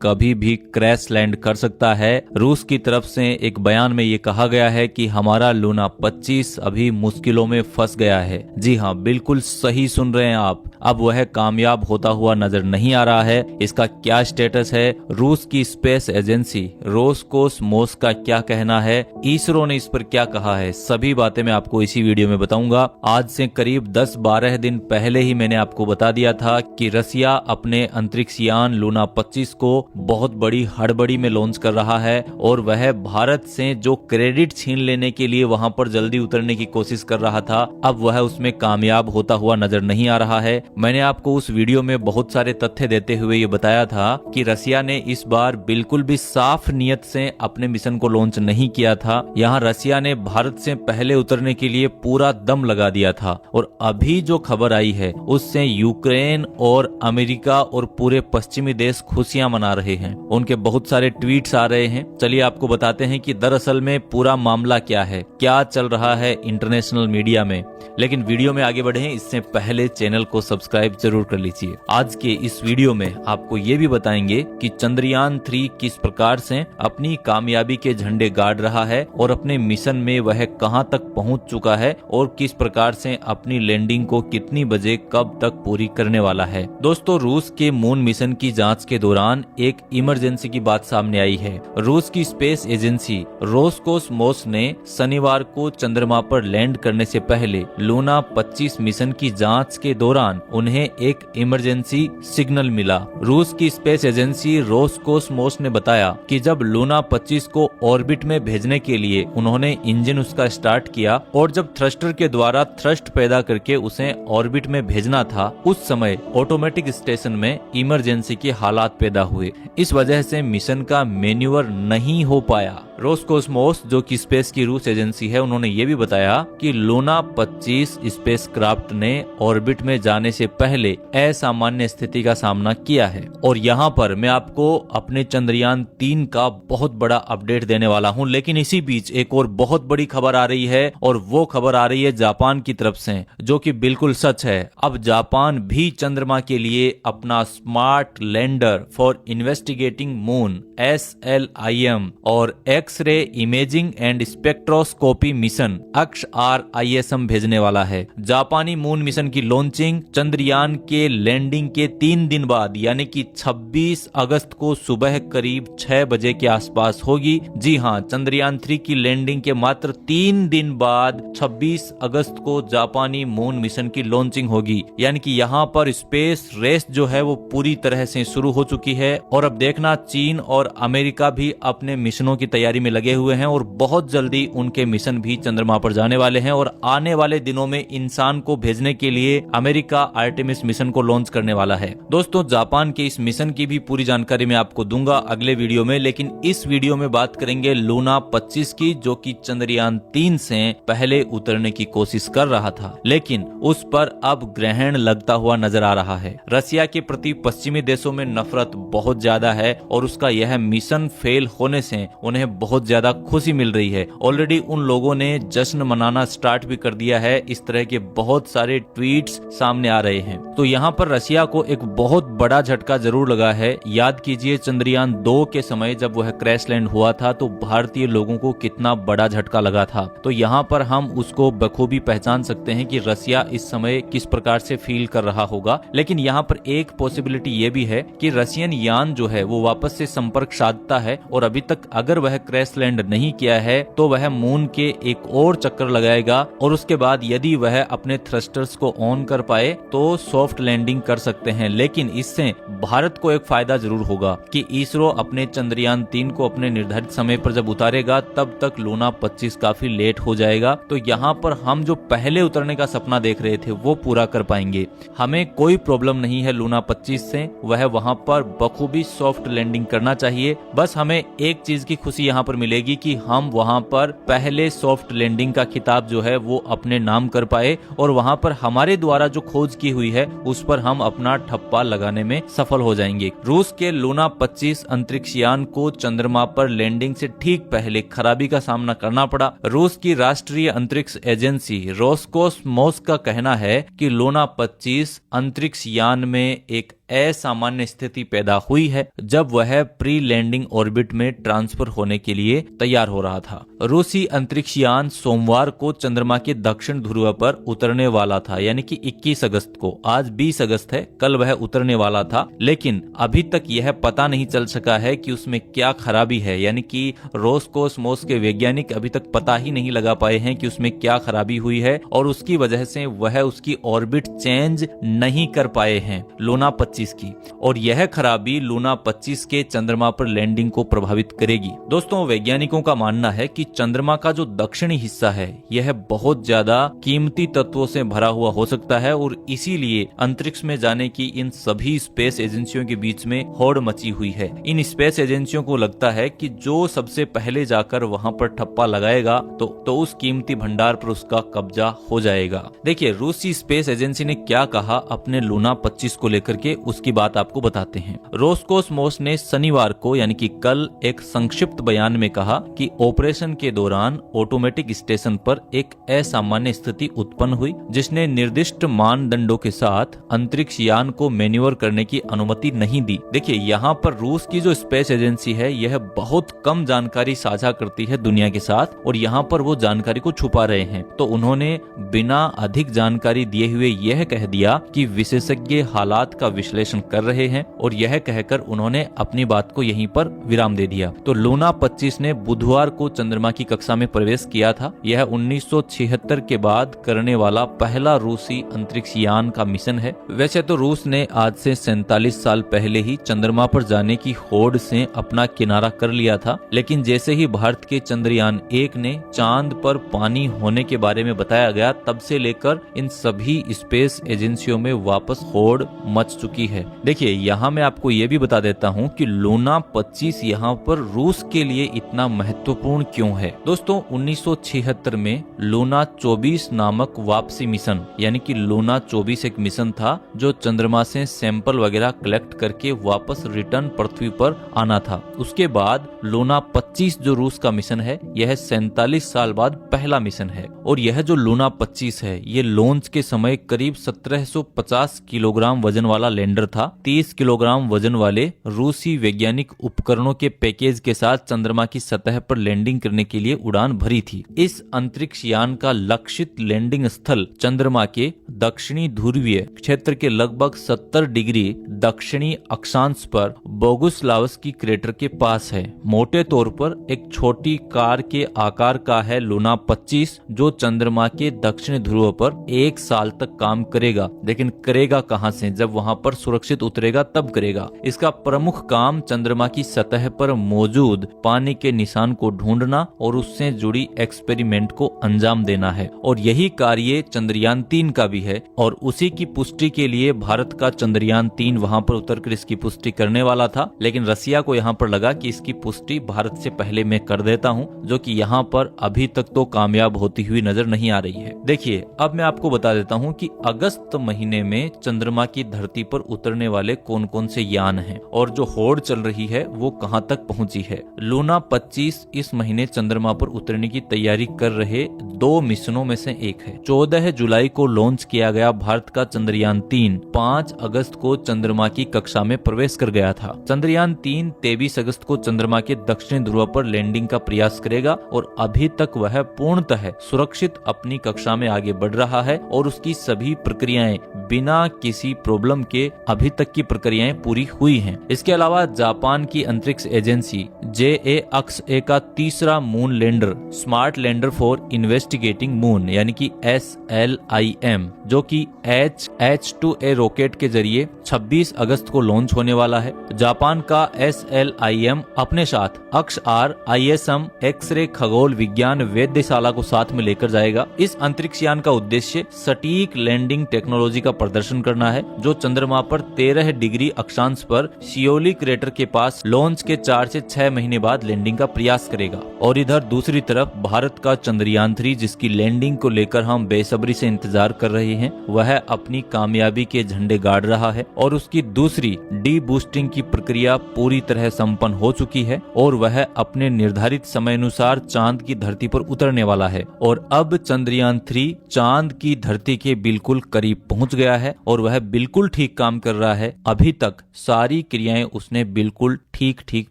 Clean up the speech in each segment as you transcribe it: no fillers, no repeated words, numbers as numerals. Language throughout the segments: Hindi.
कभी भी क्रैश लैंड कर सकता है। रूस की तरफ से एक बयान में ये कहा गया है कि हमारा लूना 25 अभी मुश्किलों में फंस गया है। जी हाँ, बिल्कुल सही सुन रहे हैं आप। अब वह कामयाब होता हुआ नजर नहीं आ रहा है। इसका क्या स्टेटस है, रूस की स्पेस एजेंसी रोसकोसमोस का क्या कहना है, इसरो ने इस पर क्या कहा है, सभी बातें मैं आपको इसी वीडियो में बताऊंगा। आज से करीब 10-12 दिन पहले ही मैंने आपको बता दिया था कि रसिया अपने अंतरिक्ष यान लूना 25 को बहुत बड़ी हड़बड़ी में लॉन्च कर रहा है और वह भारत से जो क्रेडिट छीन लेने के लिए वहां पर जल्दी उतरने की कोशिश कर रहा था, अब वह उसमें कामयाब होता हुआ नजर नहीं आ रहा है। मैंने आपको उस वीडियो में बहुत सारे तथ्य देते हुए ये बताया था कि रसिया ने इस बार बिल्कुल भी साफ नियत से अपने मिशन को लॉन्च नहीं किया था। यहाँ रसिया ने भारत से पहले उतरने के लिए पूरा दम लगा दिया था और अभी जो खबर आई है उससे यूक्रेन और अमेरिका और पूरे पश्चिमी देश खुशियां मना रहे हैं। उनके बहुत सारे ट्वीट्स आ रहे हैं। चलिए आपको बताते हैं कि दरअसल में पूरा मामला क्या है, क्या चल रहा है इंटरनेशनल मीडिया में। लेकिन वीडियो में आगे बढ़े इससे पहले चैनल को सब्सक्राइब जरूर कर लीजिए। आज के इस वीडियो में आपको ये भी बताएंगे कि चंद्रयान 3 किस प्रकार से अपनी कामयाबी के झंडे गाड़ रहा है और अपने मिशन में वह कहां तक पहुंच चुका है और किस प्रकार से अपनी लैंडिंग को कितनी बजे कब तक पूरी करने वाला है। दोस्तों, रूस के मून मिशन की जांच के दौरान एक इमरजेंसी की बात सामने आई है। रूस की स्पेस एजेंसी रोसकोसमोस ने शनिवार को चंद्रमा पर लैंड करने से पहले लूना 25 मिशन की जांच के दौरान उन्हें एक इमरजेंसी सिग्नल मिला। रूस की स्पेस एजेंसी रोसकोसमोस ने बताया कि जब लूना 25 को ऑर्बिट में भेजने के लिए उन्होंने इंजन उसका स्टार्ट किया और जब थ्रस्टर के द्वारा थ्रस्ट पैदा करके उसे ऑर्बिट में भेजना था, उस समय ऑटोमेटिक स्टेशन में इमरजेंसी के हालात पैदा हुए। इस वजह से मिशन का मैन्यूवर नहीं हो पाया। रोसकोसमोस जो कि स्पेस की रूस एजेंसी है, उन्होंने ये भी बताया कि लूना 25 स्पेसक्राफ्ट ने ऑर्बिट में जाने से पहले असामान्य स्थिति का सामना किया है। और यहाँ पर मैं आपको अपने चंद्रयान 3 का बहुत बड़ा अपडेट देने वाला हूँ। लेकिन इसी बीच एक और बहुत बड़ी खबर आ रही है और वो खबर आ रही है जापान की तरफ से, जो कि बिल्कुल सच है। अब जापान भी चंद्रमा के लिए अपना smart lander for investigating moon SLIM और X-ray imaging and spectroscopy mission XRISM भेजने वाला है। जापानी मून मिशन की लॉन्चिंग चंद्रयान के लैंडिंग के 3 दिन बाद यानी कि 26 अगस्त को सुबह करीब 6 बजे के आसपास होगी। जी हाँ, चंद्रयान 3 की लैंडिंग के मात्र 3 दिन बाद 26 अगस्त को जापानी मून मिशन की लॉन्चिंग होगी। यानी कि यहाँ पर स्पेस रेस जो है वो पूरी तरह से शुरू हो चुकी है। और अब देखना, चीन और अमेरिका भी अपने मिशनों की तैयारी में लगे हुए हैं और बहुत जल्दी उनके मिशन भी चंद्रमा पर जाने वाले हैं। और आने वाले दिनों में इंसान को भेजने के लिए अमेरिका आर्टेमिस मिशन को लॉन्च करने वाला है। दोस्तों, जापान के इस मिशन की भी पूरी जानकारी मैं आपको दूंगा अगले वीडियो में। लेकिन इस वीडियो में बात करेंगे लूना 25 की, जो कि चंद्रयान 3 से पहले उतरने की कोशिश कर रहा था, लेकिन उस पर अब ग्रहण लगता हुआ नजर आ रहा है। रसिया के प्रति पश्चिमी देशों में नफरत बहुत ज्यादा है और उसका यह मिशन फेल होने से उन्हें बहुत ज्यादा खुशी मिल रही है। ऑलरेडी उन लोगों ने जश्न मनाना स्टार्ट भी कर दिया है। इस तरह के बहुत सारे ट्वीट्स सामने आ रहे हैं। तो यहाँ पर रसिया को एक बहुत बड़ा झटका जरूर लगा है। याद कीजिए, चंद्रयान 2 के समय जब वह क्रैश लैंड हुआ था तो भारतीय लोगों को कितना बड़ा झटका लगा था। तो यहाँ पर हम उसको बखूबी पहचान सकते हैं कि रसिया इस समय किस प्रकार से फील कर रहा होगा। लेकिन यहाँ पर एक पॉसिबिलिटी ये भी है कि रशियन यान जो है वो वापस से संपर्क साधता है और अभी तक अगर वह क्रैश लैंड नहीं किया है तो वह मून के एक और चक्कर लगाएगा और उसके बाद यदि वह अपने थ्रस्टर्स को ऑन कर पाए तो सॉफ्ट लैंडिंग कर सकते हैं। लेकिन इससे भारत को एक फायदा जरूर होगा कि इसरो अपने चंद्रयान 3 को अपने निर्धारित समय पर जब उतारेगा तब तक लूना 25 काफी लेट हो जाएगा। तो यहाँ पर हम जो पहले उतरने का सपना देख रहे थे वो पूरा कर पाएंगे। हमें कोई प्रॉब्लम नहीं है लूना 25 से, वह वहाँ पर बखूबी सॉफ्ट लैंडिंग करना चाहिए। बस हमें एक चीज की खुशी यहाँ पर मिलेगी कि हम वहाँ पर पहले सॉफ्ट लैंडिंग का खिताब जो है वो अपने नाम कर पाए और वहाँ पर हमारे द्वारा जो खोज की हुई है उस पर हम अपना ठप्पा लगाने में सफल हो जाएंगे। रूस के लूना 25 अंतरिक्ष यान को चंद्रमा पर लैंडिंग से ठीक पहले खराबी का सामना करना पड़ा। रूस की राष्ट्रीय अंतरिक्ष एजेंसी रोसकोसमोस का कहना है कि लूना 25 अंतरिक्ष यान में एक असामान्य स्थिति पैदा हुई है जब वह प्री लैंडिंग ऑर्बिट में ट्रांसफर होने के लिए तैयार हो रहा था। रूसी अंतरिक्ष यान सोमवार को चंद्रमा के दक्षिण ध्रुव पर उतरने वाला था, यानी कि 21 अगस्त को। आज 20 अगस्त है, कल वह उतरने वाला था, लेकिन अभी तक यह पता नहीं चल सका है कि उसमें क्या खराबी है। यानी कि रोसकोसमोस के वैज्ञानिक अभी तक पता ही नहीं लगा पाए हैं कि उसमें क्या खराबी हुई है और उसकी वजह से वह उसकी ऑर्बिट चेंज नहीं कर पाए हैं लूना 25 की, और यह खराबी लूना 25 के चंद्रमा पर लैंडिंग को प्रभावित करेगी। दोस्तों, वैज्ञानिकों का मानना है कि चंद्रमा का जो दक्षिणी हिस्सा है यह बहुत ज्यादा कीमती तत्वों से भरा हुआ हो सकता है और इसीलिए अंतरिक्ष में जाने की इन सभी स्पेस एजेंसियों के बीच में होड़ मची हुई है। इन स्पेस एजेंसियों को लगता है कि जो सबसे पहले जाकर वहां पर ठप्पा लगाएगा तो उस कीमती भंडार पर उसका कब्जा हो जाएगा। देखिए, रूसी स्पेस एजेंसी ने क्या कहा अपने लूना 25 को लेकर के, उसकी बात आपको बताते हैं। रोसकोसमोस ने शनिवार को यानी कि कल एक संक्षिप्त बयान में कहा कि ऑपरेशन के दौरान ऑटोमेटिक स्टेशन पर एक असामान्य स्थिति उत्पन्न हुई जिसने निर्दिष्ट मानदंडों के साथ अंतरिक्ष यान को मैन्यूवर करने की अनुमति नहीं दी। देखिए, यहाँ पर रूस की जो स्पेस एजेंसी है यह बहुत कम जानकारी साझा करती है दुनिया के साथ और यहाँ पर वो जानकारी को छुपा रहे हैं। तो उन्होंने बिना अधिक जानकारी दिए हुए यह कह दिया कि विशेषज्ञ हालात का विश्लेषण कर रहे हैं और यह कहकर उन्होंने अपनी बात को यहीं पर विराम दे दिया। तो लूना 25 ने बुधवार को चंद्रमा की कक्षा में प्रवेश किया था। यह 1976 के बाद करने वाला पहला रूसी अंतरिक्ष यान का मिशन है। वैसे तो रूस ने आज से 47 साल पहले ही चंद्रमा पर जाने की होड़ से अपना किनारा कर लिया था, लेकिन जैसे ही भारत के चंद्रयान 1 ने चांद पर पानी होने के बारे में बताया गया, तब से लेकर इन सभी स्पेस एजेंसियों में वापस होड़ मच चुकी है। देखिए, यहाँ मैं आपको ये भी बता देता हूँ कि लूना 25 यहाँ पर रूस के लिए इतना महत्वपूर्ण क्यों है। दोस्तों, 1976 में लूना 24 नामक वापसी मिशन, यानी कि लूना 24 एक मिशन था जो चंद्रमा से सैंपल वगैरह कलेक्ट करके वापस रिटर्न पृथ्वी पर आना था। उसके बाद लूना 25 जो रूस का मिशन है यह 47 साल बाद पहला मिशन है और यह जो लूना 25 है ये लॉन्च के समय करीब 1750 किलोग्राम वजन वाला लैंडर था। 30 किलोग्राम वजन वाले रूसी वैज्ञानिक उपकरणों के पैकेज के साथ चंद्रमा की सतह पर लैंडिंग करने के लिए उड़ान भरी थी। इस अंतरिक्ष यान का लक्षित लैंडिंग स्थल चंद्रमा के दक्षिणी ध्रुवीय क्षेत्र के लगभग 70 डिग्री दक्षिणी अक्षांश पर बोगुस्लावस्की क्रेटर के पास है। मोटे तौर पर एक छोटी कार के आकार का है लूना 25 जो चंद्रमा के दक्षिणी ध्रुव पर 1 साल तक काम करेगा। लेकिन करेगा कहां से, जब वहां पर सुरक्षित उतरेगा तब करेगा। इसका प्रमुख काम चंद्रमा की सतह पर मौजूद पानी के निशान को ढूंढना और उससे जुड़ी एक्सपेरिमेंट को अंजाम देना है और यही कार्य चंद्रयान 3 का भी है और उसी की पुष्टि के लिए भारत का चंद्रयान 3 वहां पर उतरकर इसकी पुष्टि करने वाला था, लेकिन रसिया को यहाँ पर लगा कि इसकी पुष्टि भारत से पहले मैं कर देता हूँ, जो कि यहाँ पर अभी तक तो कामयाब होती हुई नजर नहीं आ रही है। देखिए, अब मैं आपको बता देता हूँ कि अगस्त महीने में चंद्रमा की धरती पर उतरने वाले कौन कौन से यान हैं और जो होड़ चल रही है वो कहाँ तक पहुँची है। लूना 25 इस महीने चंद्रमा पर उतरने की तैयारी कर रहे 2 मिशनों में से एक है। 14 जुलाई को लॉन्च किया गया भारत का चंद्रयान 3 5 अगस्त को चंद्रमा की कक्षा में प्रवेश कर गया था। चंद्रयान 3 23 अगस्त को चंद्रमा के दक्षिणी ध्रुव पर लैंडिंग का प्रयास करेगा और अभी तक वह पूर्णतः सुरक्षित अपनी कक्षा में आगे बढ़ रहा है और उसकी सभी प्रक्रियाएं बिना किसी प्रॉब्लम के अभी तक की प्रक्रियाएं पूरी हुई हैं। इसके अलावा जापान की अंतरिक्ष एजेंसी JAXA का तीसरा moon lander smart lander for investigating moon यानी कि SLIM जो कि H2A रॉकेट के जरिए 26 अगस्त को लॉन्च होने वाला है। जापान का SLIM अपने साथ XR ISM एक्सरे खगोल विज्ञान वेधशाला को साथ में लेकर जाएगा। इस अंतरिक्ष यान का उद्देश्य सटीक लैंडिंग टेक्नोलॉजी का प्रदर्शन करना है जो चंद्रमा पर 13 डिग्री अक्षांश पर शियोली क्रेटर के पास लॉन्च के 4 से 6 महीने बाद लैंडिंग का प्रयास करेगा। और इधर दूसरी तरफ भारत का चंद्रयान 3 जिसकी लैंडिंग को लेकर हम बेसब्री से इंतजार कर रहे हैं, वह अपनी कामयाबी के झंडे गाड़ रहा है और उसकी दूसरी डी बूस्टिंग की प्रक्रिया पूरी तरह संपन्न हो चुकी है और वह अपने निर्धारित समय अनुसार चांद की धरती पर उतरने वाला है। और अब चंद्रयान 3 चांद की धरती के बिल्कुल करीब पहुंच गया है और वह बिल्कुल ठीक काम कर रहा है। अभी तक सारी क्रियाएं उसने बिल्कुल ठीक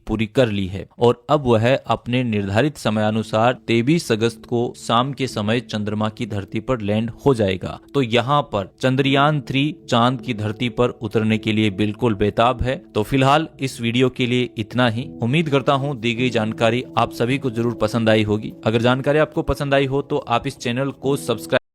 पूरी कर ली है और अब वह अपने निर्धारित समयानुसार 23 अगस्त को शाम के समय चंद्रमा की धरती पर लैंड हो जाएगा। तो यहाँ पर चंद्रयान 3 चांद की धरती पर उतरने के लिए बिल्कुल बेताब है। तो फिलहाल इस वीडियो के लिए इतना ही। उम्मीद करता हूँ दी गई जानकारी आप सभी को जरूर पसंद आई होगी। अगर जानकारी आपको पसंद आई हो तो आप इस चैनल को सब्सक्राइब